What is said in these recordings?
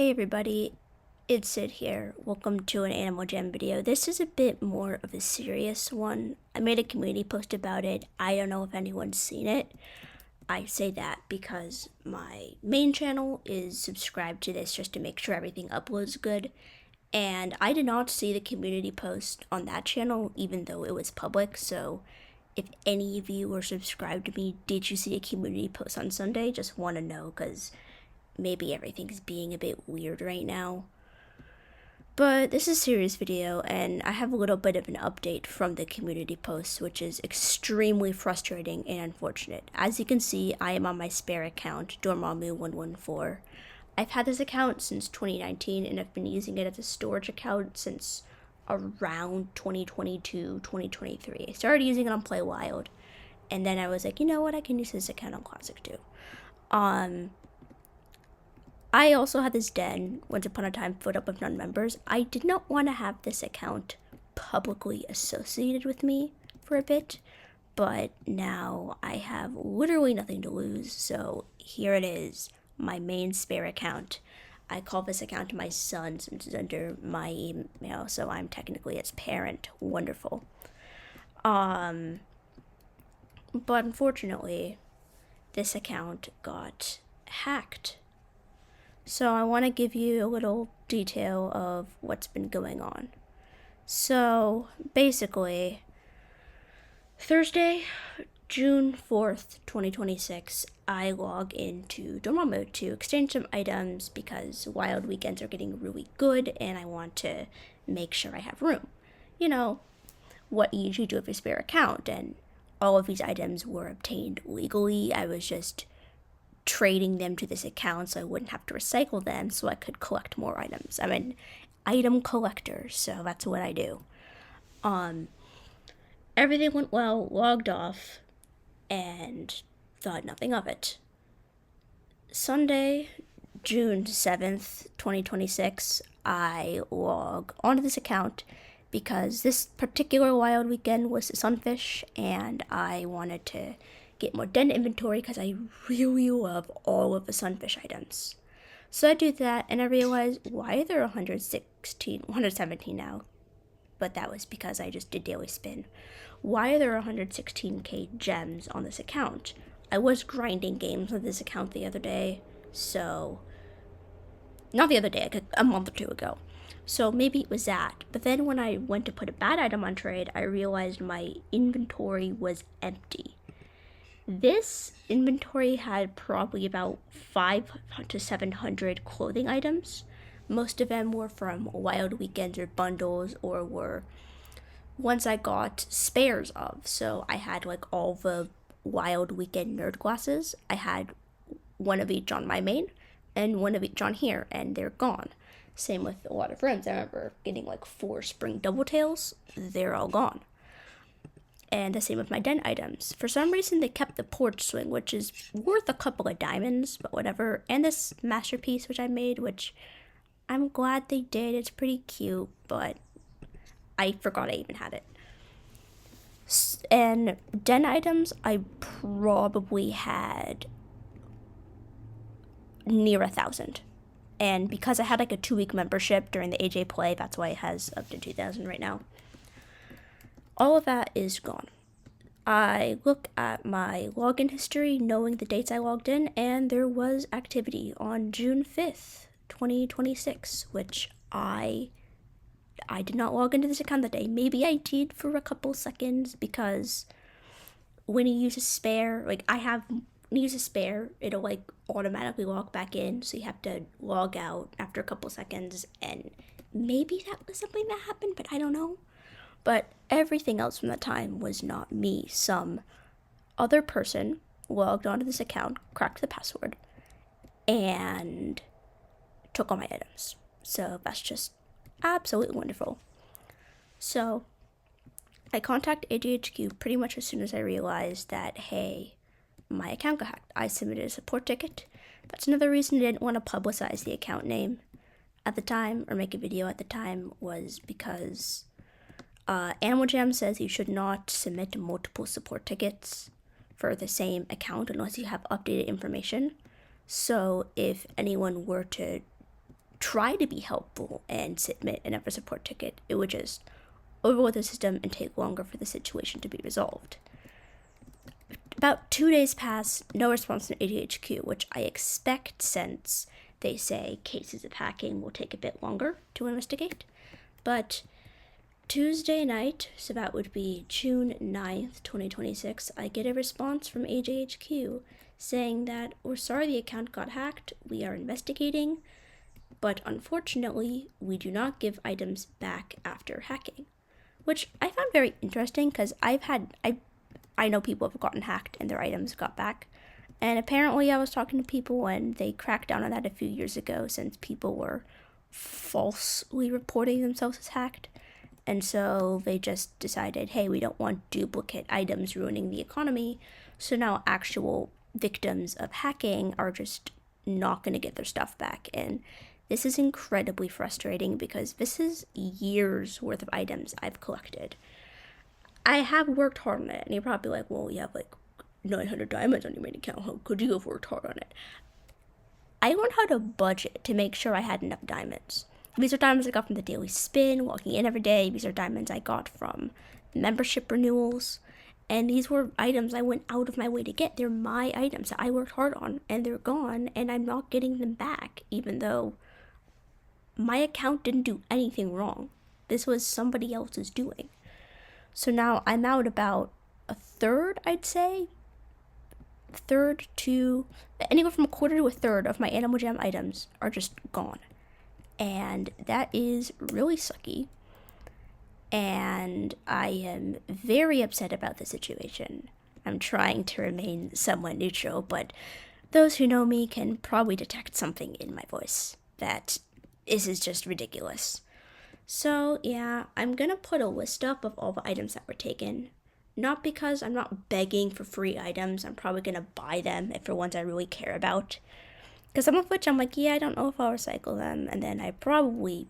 Hey everybody, it's Sid here. Welcome to an Animal Jam video. This is a bit more of a serious one. I made a community post about it. I don't know if anyone's seen it. I say that because my main channel is subscribed to this just to make sure everything uploads good. And I did not see the community post on that channel, even though it was public. So if any of you were subscribed to me, did you see a community post on Sunday? Just want to know because maybe everything's being a bit weird right now. But this is a serious video, and I have a little bit of an update from the community post, which is extremely frustrating and unfortunate. As you can see, I am on my spare account, Dormammu114. I've had this account since 2019, and I've been using it as a storage account since around 2022, 2023. I started using it on Play Wild, and then I was like, you know what, I can use this account on Classic too. I also had this den, once upon a time, filled up with non-members. I did not want to have this account publicly associated with me for a bit, but now I have literally nothing to lose, so here it is, my main spare account. I call this account my son since it's under my email, so I'm technically its parent. Wonderful. But unfortunately, this account got hacked. So I want to give you a little detail of what's been going on. So basically, Thursday, June 4th, 2026, I log into Dormammu to exchange some items because wild weekends are getting really good and I want to make sure I have room. You know, what you usually do with your spare account, and all of these items were obtained legally. I was just trading them to this account so I wouldn't have to recycle them so I could collect more items. I'm an item collector, so that's what I do. Everything went well, logged off, and thought nothing of it. Sunday, June 7th, 2026, I log onto this account because this particular wild weekend was the sunfish and I wanted to get more den inventory because I really love all of the sunfish items. So I do that and I realize why are there 117 now? But that was because I just did daily spin. Why are there 116k gems on this account? I was grinding games on this account the other day, so not the other day, like a month or two ago. So maybe it was that. But then when I went to put a bad item on trade, I realized my inventory was empty. This inventory had probably about 500 to 700 clothing items. Most of them were from wild weekends or bundles or were ones I got spares of. So I had like all the wild weekend nerd glasses. I had one of each on my main and one of each on here, and they're gone. Same with a lot of friends. I remember getting like 4 spring double tails. They're all gone. And the same with my den items. For some reason, they kept the porch swing, which is worth a couple of diamonds, but whatever. And this masterpiece, which I made, which I'm glad they did. It's pretty cute, but I forgot I even had it. And den items, I probably had near 1,000. And because I had like a 2-week membership during the AJ Play, that's why it has up to 2,000 right now. All of that is gone. I look at my login history, knowing the dates I logged in, and there was activity on June 5th, 2026, which I did not log into this account that day. Maybe I did for a couple seconds because when you use a spare, like use a spare, it'll like automatically log back in, so you have to log out after a couple seconds, and maybe that was something that happened, but I don't know. But everything else from that time was not me. Some other person logged onto this account, cracked the password, and took all my items. So that's just absolutely wonderful. So I contacted AJHQ pretty much as soon as I realized that, hey, my account got hacked. I submitted a support ticket. That's another reason I didn't want to publicize the account name at the time or make a video at the time, was because Animal Jam says you should not submit multiple support tickets for the same account unless you have updated information. So if anyone were to try to be helpful and submit another support ticket, it would just overload the system and take longer for the situation to be resolved. About 2 days pass, no response from ADHQ, which I expect since they say cases of hacking will take a bit longer to investigate. But Tuesday night, so that would be June 9th, 2026, I get a response from ADHQ saying that we're sorry the account got hacked, we are investigating, but unfortunately, we do not give items back after hacking. Which I found very interesting because I know people have gotten hacked and their items got back. And apparently I was talking to people and they cracked down on that a few years ago since people were falsely reporting themselves as hacked. And so they just decided, hey, we don't want duplicate items ruining the economy. So now actual victims of hacking are just not going to get their stuff back. And this is incredibly frustrating because this is years worth of items I've collected. I have worked hard on it, and you're probably like, well, you have like 900 diamonds on your main account. How could you have worked hard on it? I learned how to budget to make sure I had enough diamonds. These are diamonds I got from the daily spin, walking in every day. These are diamonds I got from membership renewals. And these were items I went out of my way to get. They're my items that I worked hard on, and they're gone, and I'm not getting them back, even though my account didn't do anything wrong. This was somebody else's doing. So now I'm out about a third, I'd say. Third to anywhere from a quarter to a third of my Animal Jam items are just gone. And that is really sucky. And I am very upset about the situation. I'm trying to remain somewhat neutral, but those who know me can probably detect something in my voice that this is just ridiculous. So yeah, I'm gonna put a list up of all the items that were taken. Not because I'm not begging for free items, I'm probably gonna buy them if they're ones I really care about. Because some of which I'm like, yeah, I don't know if I'll recycle them, and then I probably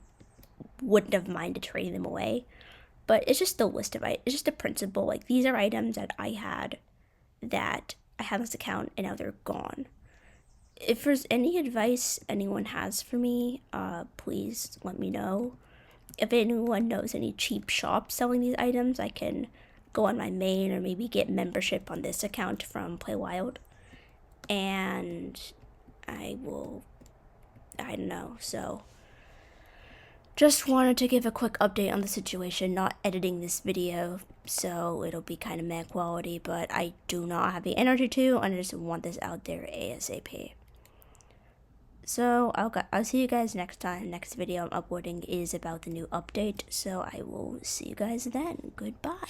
wouldn't have minded trading them away. But it's just the list of it's just the principle. Like, these are items that I had that I have this account and now they're gone. If there's any advice anyone has for me, please let me know. If anyone knows any cheap shops selling these items, I can go on my main or maybe get membership on this account from Play Wild. And I don't know, so just wanted to give a quick update on the situation, not editing this video, so it'll be kind of meh quality, but I do not have the energy to, and I just want this out there ASAP. So I'll see you guys next time. Next video I'm uploading is about the new update, so I will see you guys then. Goodbye.